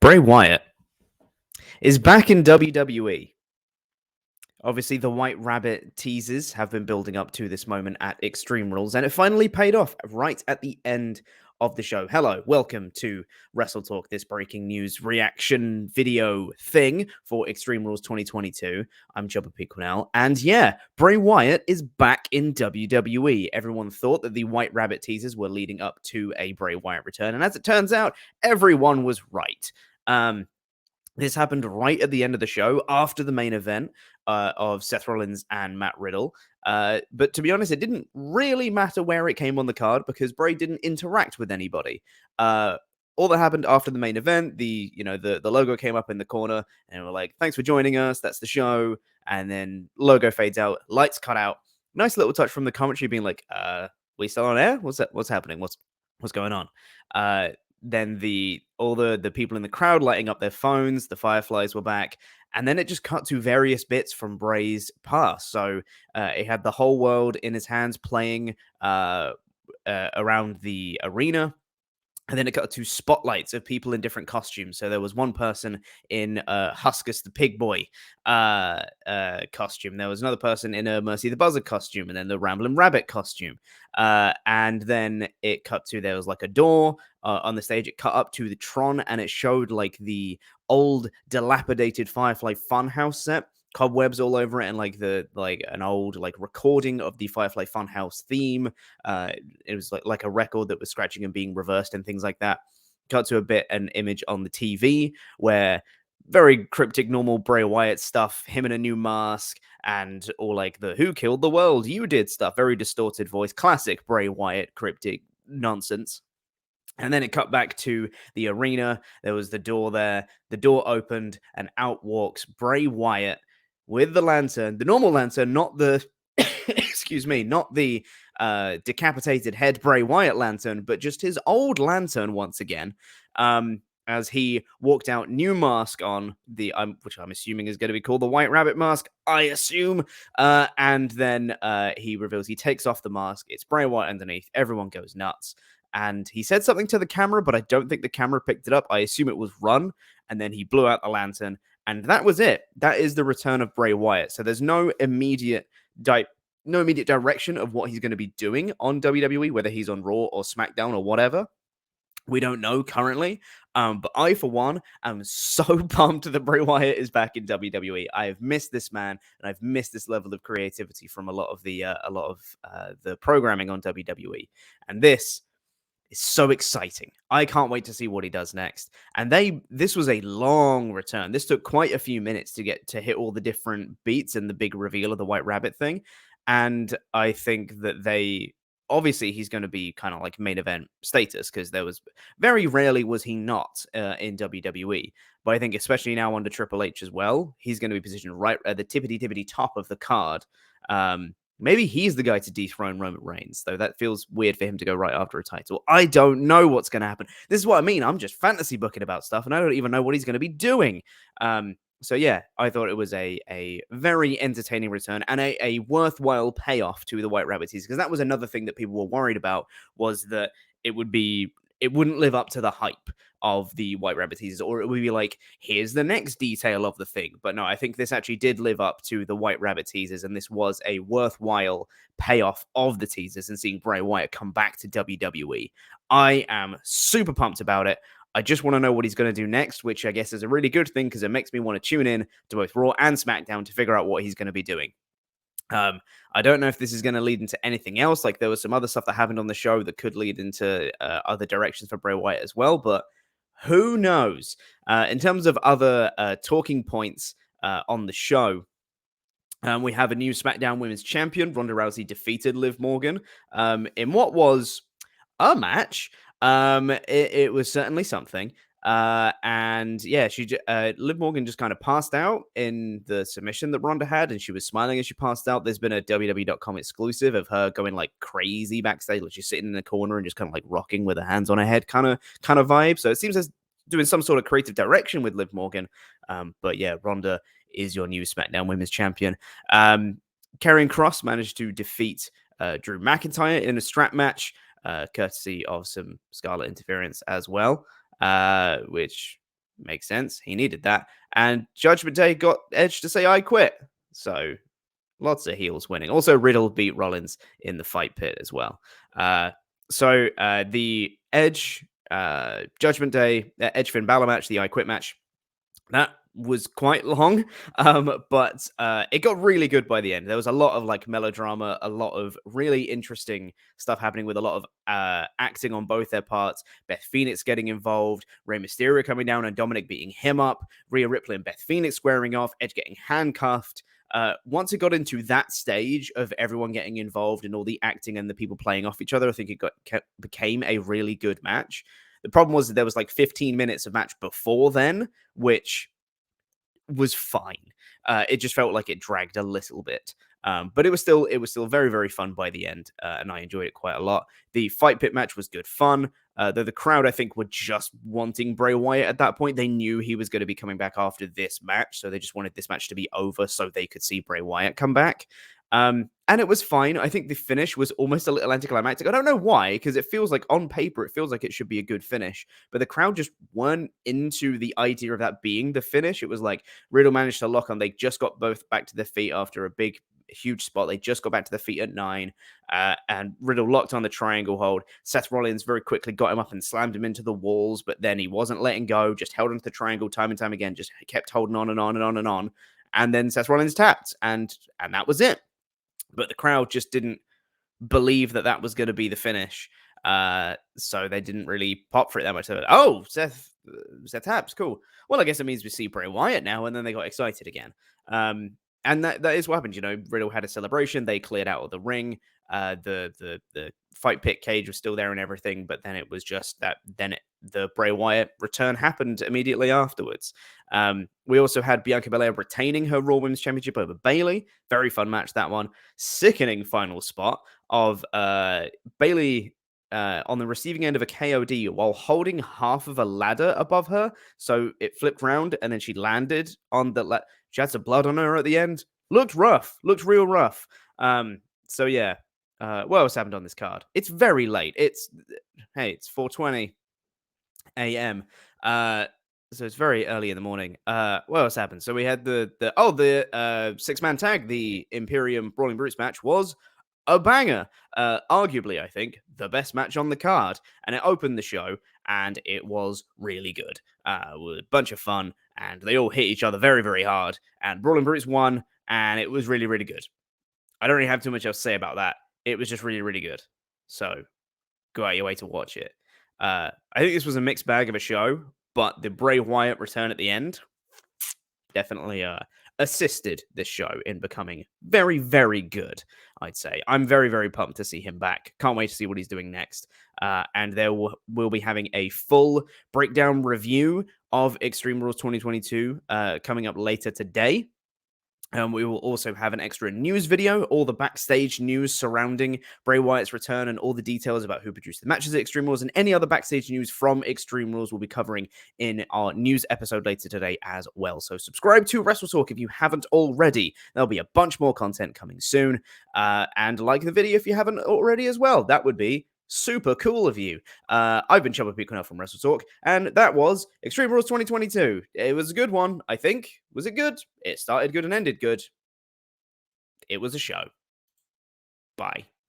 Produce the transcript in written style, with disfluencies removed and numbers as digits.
Bray Wyatt is back in WWE. Obviously, the White Rabbit teasers have been building up to this moment at Extreme Rules, and it finally paid off right at the end of the show. Hello, welcome to WrestleTalk, this breaking news reaction video thing for Extreme Rules 2022. I'm Jobber P. Cornell, and yeah, Bray Wyatt is back in WWE. Everyone thought that the White Rabbit teasers were leading up to a Bray Wyatt return, and as it turns out, everyone was right. This happened right at the end of the show, after the main event of Seth Rollins and Matt Riddle. But to be honest, it didn't really matter where it came on the card because Bray didn't interact with anybody. All that happened after the main event, the logo came up in the corner, and we're like, "Thanks for joining us. That's the show." And then logo fades out, lights cut out. Nice little touch from the commentary, being like, "We still on air? What's happening? What's going on?" Then all the people in the crowd lighting up their phones, the Fireflies were back, and then it just cut to various bits from Bray's past. So he had the whole world in his hands playing around the arena. And then it got to spotlights of people in different costumes. So there was one person in Huskus the Pig Boy costume. There was another person in a Mercy the Buzzard costume, and then the Ramblin' Rabbit costume. And then it cut to, there was like a door on the stage. It cut up to the Tron, and it showed like the old dilapidated Firefly Funhouse set. Cobwebs all over it, and an old recording of the Firefly Funhouse theme. It was like a record that was scratching and being reversed and things like that. Cut to an image on the TV where very cryptic, normal Bray Wyatt stuff, him in a new mask, and all like the "Who killed the world? You did" stuff. Very distorted voice, classic Bray Wyatt cryptic nonsense. And then it cut back to the arena. There was the door there. The door opened, and out walks Bray Wyatt with the lantern, the normal lantern, not the, excuse me, not the decapitated head Bray Wyatt lantern, but just his old lantern once again. As he walked out, new mask on, which I'm assuming is going to be called the White Rabbit mask, I assume. And then he reveals, he takes off the mask. It's Bray Wyatt underneath. Everyone goes nuts. And he said something to the camera, but I don't think the camera picked it up. I assume it was run. And then he blew out the lantern. And that was it. That is the return of Bray Wyatt. So there's no immediate direction of what he's going to be doing on WWE, whether he's on Raw or SmackDown or whatever. We don't know currently. But I, for one, am so pumped that Bray Wyatt is back in WWE. I have missed this man, and I've missed this level of creativity from a lot of the programming on WWE. And this is so exciting. I can't wait to see what he does next. And this was a long return. This took quite a few minutes to hit all the different beats and the big reveal of the White Rabbit thing. And I think that obviously he's going to be kind of like main event status, because there was very rarely was he not in WWE. But I think especially now under Triple H as well, he's going to be positioned right at the tippity top of the card. Maybe he's the guy to dethrone Roman Reigns, though that feels weird for him to go right after a title. I don't know what's going to happen. This is what I mean. I'm just fantasy booking about stuff, and I don't even know what he's going to be doing. So yeah, I thought it was a very entertaining return and a worthwhile payoff to the White Rabbit teaser, because that was another thing that people were worried about, was that it wouldn't live up to the hype of the White Rabbit teasers, or it would be like, here's the next detail of the thing. But no, I think this actually did live up to the White Rabbit teasers, and this was a worthwhile payoff of the teasers and seeing Bray Wyatt come back to WWE. I am super pumped about it. I just want to know what he's going to do next, which I guess is a really good thing, because it makes me want to tune in to both Raw and SmackDown to figure out what he's going to be doing. I don't know if this is going to lead into anything else. Like, there was some other stuff that happened on the show that could lead into other directions for Bray Wyatt as well, but who knows? In terms of other talking points on the show, we have a new SmackDown Women's Champion. Ronda Rousey defeated Liv Morgan in what was a match. It was certainly something. And yeah, Liv Morgan just kind of passed out in the submission that Ronda had, and she was smiling as she passed out. There's been a WWE.com exclusive of her going like crazy backstage, like she's sitting in the corner and just kind of like rocking with her hands on her head kind of vibe. So it seems as doing some sort of creative direction with Liv Morgan. But yeah, Ronda is your new SmackDown Women's Champion. Karrion Kross managed to defeat Drew McIntyre in a strap match, courtesy of some Scarlet interference as well. Which Makes sense. He needed that. And Judgment Day got Edge to say, I quit. So lots of heels winning. Also, Riddle beat Rollins in the fight pit as well. The Edge Judgment Day, Edge Finn Balor match, the I Quit match, that was quite long, but it got really good by the end. There was a lot of like melodrama, a lot of really interesting stuff happening with a lot of acting on both their parts. Beth Phoenix getting involved, Rey Mysterio coming down and Dominic beating him up, Rhea Ripley and Beth Phoenix squaring off, Edge getting handcuffed. Once it got into that stage of everyone getting involved and all the acting and the people playing off each other, I think it became a really good match. The problem was that there was like 15 minutes of match before then, which was fine. It just felt like it dragged a little bit. But it was still very, very fun by the end, and I enjoyed it quite a lot. The fight pit match was good fun. Though the crowd, I think, were just wanting Bray Wyatt at that point. They knew he was going to be coming back after this match, so they just wanted this match to be over so they could see Bray Wyatt come back. And it was fine. I think the finish was almost a little anticlimactic. I don't know why, because it feels like on paper, it feels like it should be a good finish, but the crowd just weren't into the idea of that being the finish. It was like Riddle managed to lock on. They just got both back to their feet after a big, huge spot. They just got back to their feet at 9, and Riddle locked on the triangle hold. Seth Rollins very quickly got him up and slammed him into the walls, but then he wasn't letting go, just held onto the triangle time and time again, just kept holding on and on and on and on. And then Seth Rollins tapped, and that was it. But the crowd just didn't believe that that was going to be the finish. So they didn't really pop for it that much. Like, oh, Seth taps, cool. Well, I guess it means we see Bray Wyatt now, and then they got excited again. And that is what happened. You know, Riddle had a celebration. They cleared out of the ring. The fight pit cage was still there and everything, but then it was just that. Then the Bray Wyatt return happened immediately afterwards. We also had Bianca Belair retaining her Raw Women's Championship over Bayley. Very fun match, that one. Sickening final spot of Bayley on the receiving end of a KOD while holding half of a ladder above her. So it flipped round and then she landed on the she had some blood on her at the end. Looked rough. Looked real rough. So yeah. What else happened on this card? It's very late. It's 4:20 a.m. So it's very early in the morning. What else happened? So we had the 6-man tag, the Imperium Brawling Brutes match was a banger. Arguably, I think, the best match on the card. And it opened the show, and it was really good. With a bunch of fun, and they all hit each other very, very hard. And Brawling Brutes won, and it was really, really good. I don't really have too much else to say about that. It was just really, really good. So go out your way to watch it. I think this was a mixed bag of a show, but the Bray Wyatt return at the end definitely assisted this show in becoming very, very good, I'd say. I'm very, very pumped to see him back. Can't wait to see what he's doing next. And we'll be having a full breakdown review of Extreme Rules 2022 coming up later today. We will also have an extra news video, all the backstage news surrounding Bray Wyatt's return and all the details about who produced the matches at Extreme Rules and any other backstage news from Extreme Rules we'll be covering in our news episode later today as well. So subscribe to WrestleTalk if you haven't already. There'll be a bunch more content coming soon. And like the video if you haven't already as well. That would be super cool of you. I've been Chubba Peacock from WrestleTalk, and that was Extreme Rules 2022. It was a good one, I think. Was it good? It started good and ended good. It was a show. Bye.